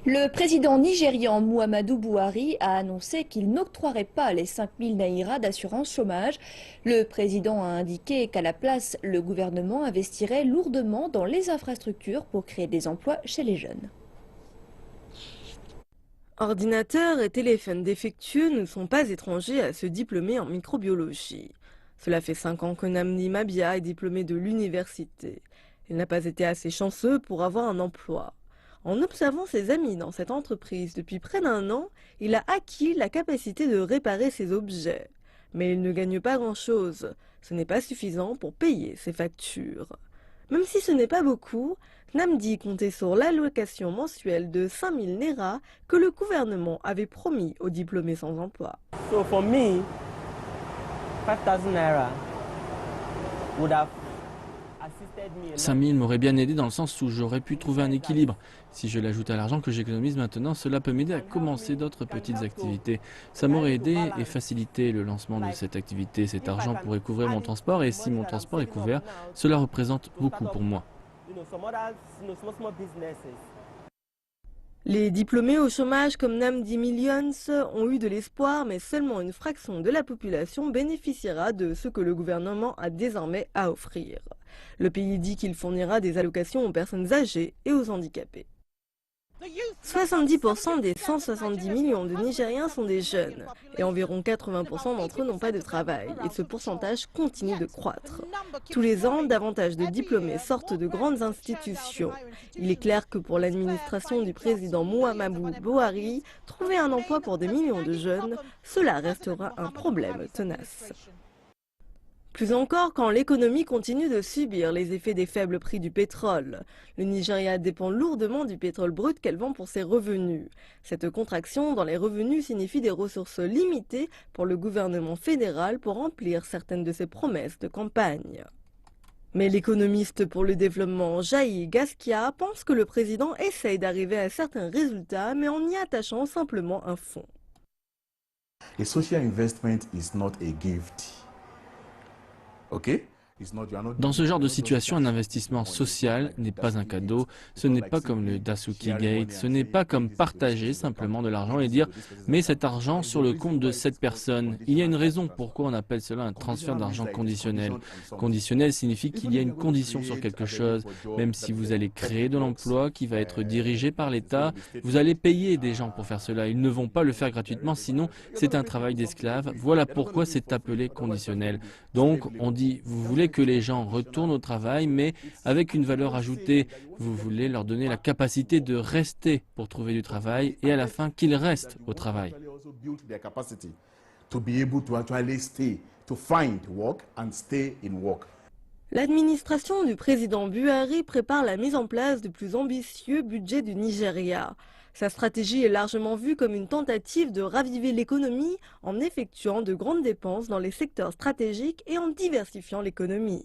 Le président nigérian Muhammadu Buhari a annoncé qu'il n'octroierait pas les 5000 naira d'assurance chômage. Le président a indiqué qu'à la place, le gouvernement investirait lourdement dans les infrastructures pour créer des emplois chez les jeunes. Ordinateurs et téléphones défectueux ne sont pas étrangers à se diplômer en microbiologie. Cela fait 5 ans que Namdi Mabia est diplômé de l'université. Il n'a pas été assez chanceux pour avoir un emploi. En observant ses amis dans cette entreprise depuis près d'un an, il a acquis la capacité de réparer ses objets. Mais il ne gagne pas grand-chose. Ce n'est pas suffisant pour payer ses factures. Même si ce n'est pas beaucoup, Namdi comptait sur l'allocation mensuelle de 5000 Naira que le gouvernement avait promis aux diplômés sans emploi. So for me, 5,000 naira would have assisted me a lot. 5000 m'aurait bien aidé dans le sens où j'aurais pu trouver un équilibre. Si je l'ajoute à l'argent que j'économise maintenant, cela peut m'aider à commencer d'autres petites activités. Ça m'aurait aidé et facilité le lancement de cette activité. Cet argent pourrait couvrir mon transport et si mon transport est couvert, cela représente beaucoup pour moi. Les diplômés au chômage comme Namdi Millions ont eu de l'espoir, mais seulement une fraction de la population bénéficiera de ce que le gouvernement a désormais à offrir. Le pays dit qu'il fournira des allocations aux personnes âgées et aux handicapés. 70% des 170 millions de Nigériens sont des jeunes et environ 80% d'entre eux n'ont pas de travail et ce pourcentage continue de croître. Tous les ans, davantage de diplômés sortent de grandes institutions. Il est clair que pour l'administration du président Muhammadu Buhari, trouver un emploi pour des millions de jeunes, cela restera un problème tenace. Plus encore quand l'économie continue de subir les effets des faibles prix du pétrole. Le Nigeria dépend lourdement du pétrole brut qu'elle vend pour ses revenus. Cette contraction dans les revenus signifie des ressources limitées pour le gouvernement fédéral pour remplir certaines de ses promesses de campagne. Mais l'économiste pour le développement Jaï Gaskia pense que le président essaye d'arriver à certains résultats mais en y attachant simplement un fonds. A social investment is not a gift. Okay? Dans ce genre de situation, un investissement social n'est pas un cadeau, ce n'est pas comme le Dasuki Gate, ce n'est pas comme partager simplement de l'argent et dire « mets cet argent sur le compte de cette personne ». Il y a une raison pourquoi on appelle cela un transfert d'argent conditionnel. Conditionnel signifie qu'il y a une condition sur quelque chose. Même si vous allez créer de l'emploi qui va être dirigé par l'État, vous allez payer des gens pour faire cela. Ils ne vont pas le faire gratuitement, sinon c'est un travail d'esclave. Voilà pourquoi c'est appelé conditionnel. Donc on dit « vous voulez que les gens retournent au travail, mais avec une valeur ajoutée. Vous voulez leur donner la capacité de rester pour trouver du travail et à la fin qu'ils restent au travail. » L'administration du président Buhari prépare la mise en place du plus ambitieux budget du Nigeria. Sa stratégie est largement vue comme une tentative de raviver l'économie en effectuant de grandes dépenses dans les secteurs stratégiques et en diversifiant l'économie.